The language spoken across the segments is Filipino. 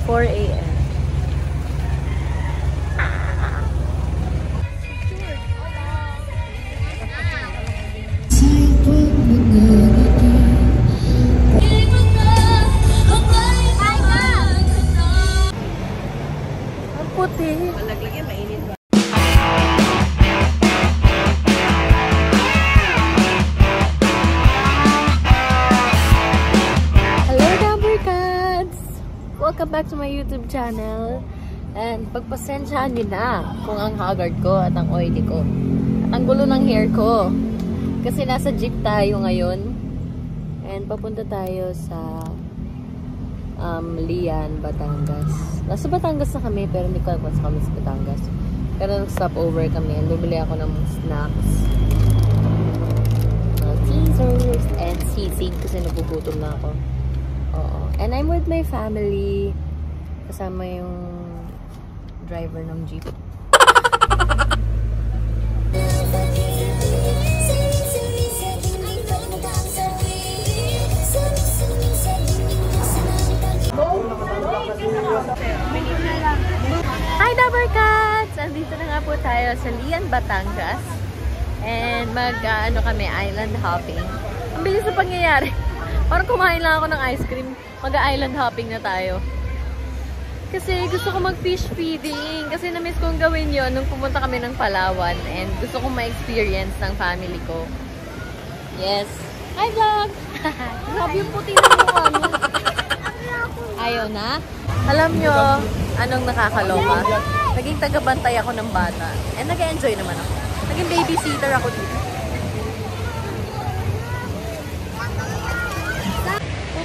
4 a.m. Ang puti. Malaglag yan, mainit ba? Welcome back to my YouTube channel. And pagpasensyahan nyo na kung ang haggard ko at ang oily ko. At ang gulo ng hair ko. Kasi nasa jeep tayo ngayon. And papunta tayo sa Lian, Batangas. Nasa Batangas na kami pero hindi ko alam kung kami sa Batangas. Pero nag-stop over kami and bumili ako ng snacks. Teasers and sisig kasi nagugutom na ako. Oo. And I'm with my family. Kasama yung driver ng jeep. Hi Dabber Cats! Andito na nga po tayo sa Lian, Batangas. And ano kami, island hopping. Ang bilis na pangyayari. Parang kumain lang ako ng ice cream. Mag-island hopping na tayo. Kasi gusto ko mag-fish feeding. Kasi na-miss kong gawin yon nung pumunta kami ng Palawan. And gusto kong ma-experience ng family ko. Yes. Hi vlog! Grabe yung puti ng mukha mo. Ayaw na? Alam nyo, anong nakakaloka? Naging tagabantay ako ng bata. And nag-enjoy naman ako. Naging babysitter ako dito.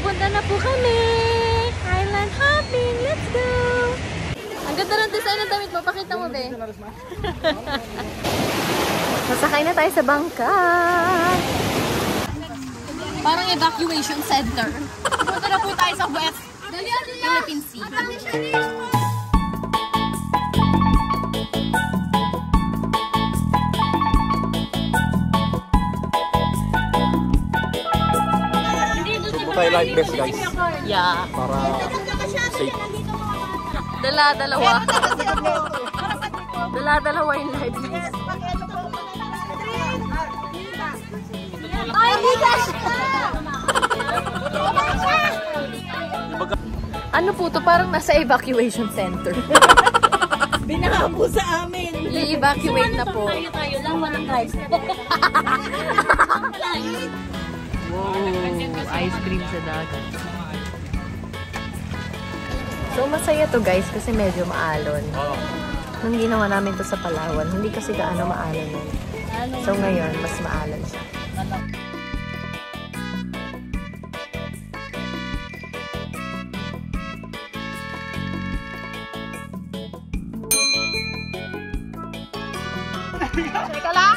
Pupunta na po kami! Island hopping! Let's go! Ang ganda ng design ng damit mo. Pakita mo, be. Masakay na tayo sa bangka. Parang evacuation center. Pupunta na po tayo sa West Philippine Sea. Tayo life vest guys. Yeah. Para safe. Dala-dalawa. Dala-dalawa yung life vest. Ay, hindi ka! Ano po to? Parang nasa evacuation center. Binahambo sa amin. I-evacuate na po. Tayo lang, walang guys. Wow, ice cream sa dagat. So, masaya to guys kasi medyo maalon. Nung ginawa namin to sa Palawan, hindi kasi gaano maalon yun. So, ngayon, mas maalon siya. Teka lang!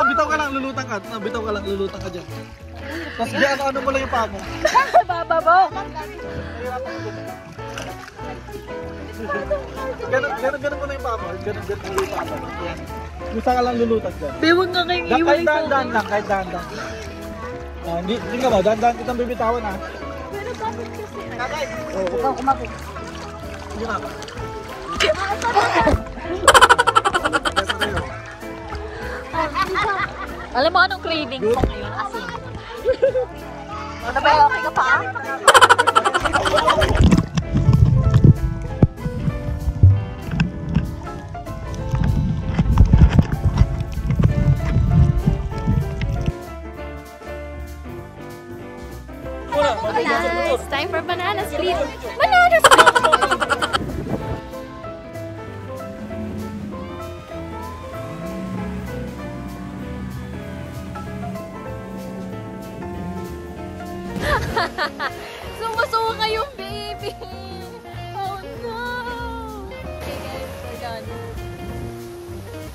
Bitaw ka lang, lulutang ka dyan. Tapos diyan, ano mo lang yung paa mo. Bababaw! Ganun mo na yung paa mo. Ganun mo yung paa mo. Gusto ka lang lulutang dyan. Bewag nga kayong iwan Kahit dahan-dahan lang, kahit dahan-dahan. Hindi ka ba, dahan-dahan kitang bibitawan ha. Pero bakit kasi? Kakay! Oo, huwag kang kumapit. Sige na. Alam mo anong craving ko ngayon? Asin. Ano ba? Okay ka pa? It's time for banana split. Banana split! Sumusuka yung baby! Oh no! Okay guys, we're done.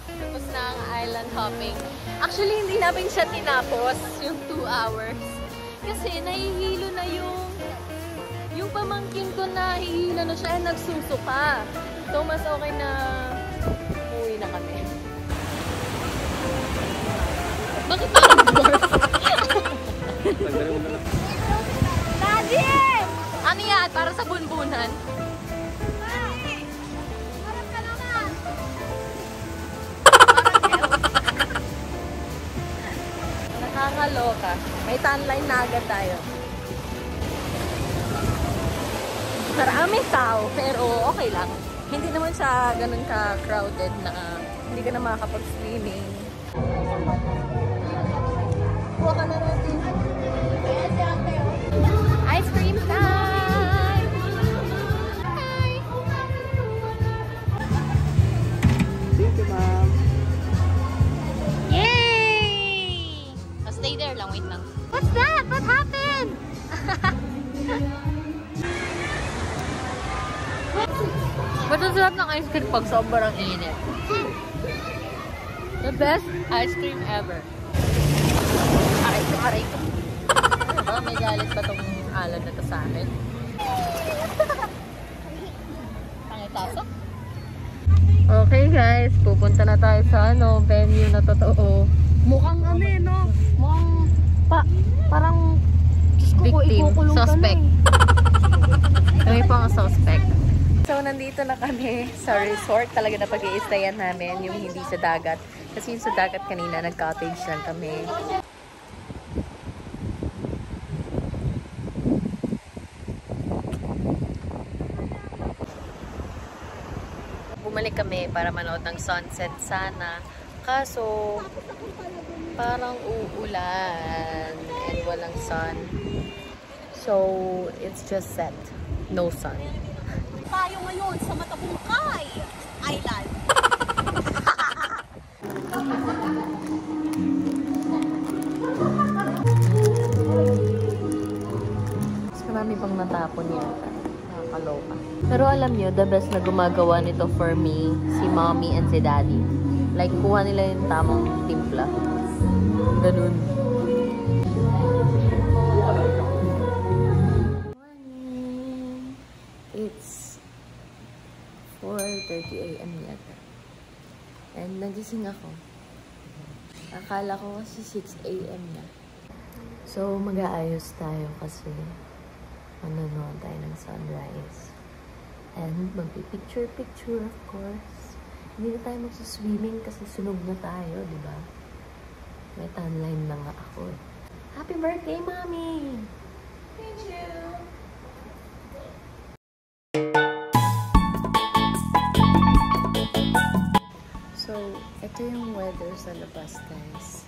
Tapos na ang island hopping. Actually, hindi namin siya tinapos yung 2 hours. Kasi nahihilo na yung pamangkin ko na hihilo na siya at nagsusuka. So, mas okay na uwi na kami. Daddy! Ano yan? Para sa bunbunan? Harap ka naman! Nakakaloka. May tanline na agad tayo. Maraming tao, pero okay lang. Hindi naman siya ganun ka-crowded na hindi ka na makakapag-swimming. Kuha ka na natin. Ice cream time! Hi! Thank you, ma'am. Yay! Stay there lang, wait lang. What's that? What happened? Masasarap ng ice cream pag sobrang init. The best ice cream ever. Aray ko. Ano, may galit ba tong alon na to sa akin? Pangitaso? Okay guys, pupunta na tayo sa venue na totoo. Mukhang ano eh, no? Mukhang parang Victim, suspect. Kami po ang suspect. So, nandito na kami sa resort. Talaga na pag-i-stayan namin yung hindi sa dagat. Kasi yung sa dagat kanina, nag-cottage lang kami. Bumalik kami para manood ng sunset sana. Kaso, parang uulan and walang sun. So, it's just set. No sun. Tayo ngayon sa Matabungkay Island. Mas marami pang natapon yata. Nakakaloka. Pero alam nyo, the best na gumagawa nito for me, si mommy and si daddy. Like, kuha nila yung tamang timpla. Ganun. Morning! It's 4:30 AM yata. And nagising ako. Akala ko kasi 6 AM na. So, mag-aayos tayo kasi manonood tayo ng sunrise. And magpipicture-picture, of course. Hindi na tayo magsuswimming kasi sunog na tayo, di ba? May timeline na nga ako. Happy birthday, Mommy! Thank you! So, ito yung weather sa labas, guys.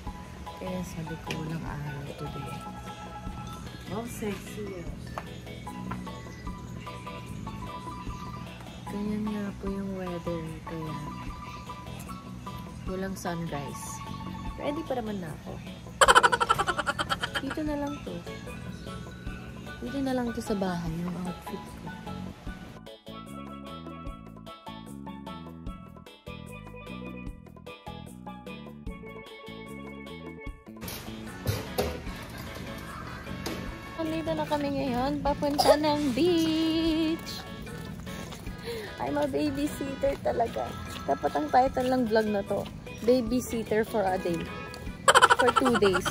Kaya sabi ko, walang araw today. Oh, sexy. Ganyan nga po yung weather. Kaya, walang sunrise. Ready pa naman na ako. Dito na lang to. Dito na lang to sa bahay, yung outfit ko. Nandito na kami ngayon, papunta ng beach. I'm a babysitter talaga. Dapat ang title ng vlog na to, babysitter for a day. For 2 days.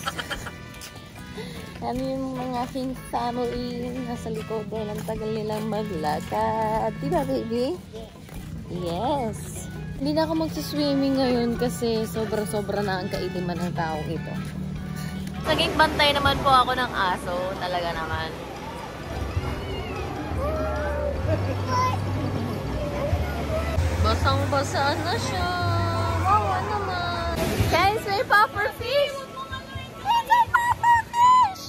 Ano yung mga aking family nasa likod doon, ang tagal nilang maglakad. Diba, baby? Yes. Hindi na ako magsiswimming ngayon kasi sobra-sobra na ang kaitiman ng taong ito. Naging bantay naman po ako ng aso. Talaga naman. Basang-basa na siya. Wawa naman. Guys, may puffer fish! It's a puffer fish!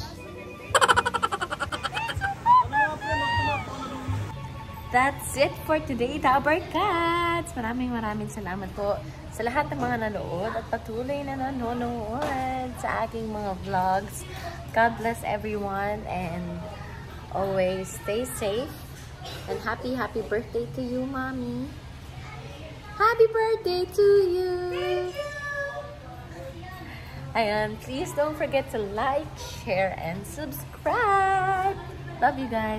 It's a puffer fish! That's it for today, Dabber Cats! Maraming salamat po sa lahat ng mga nanood at patuloy na nanonood sa aking mga vlogs. God bless everyone and always stay safe. And happy birthday to you, Mommy. Happy birthday to you! Ayan, please don't forget to like, share, and subscribe. Love you guys.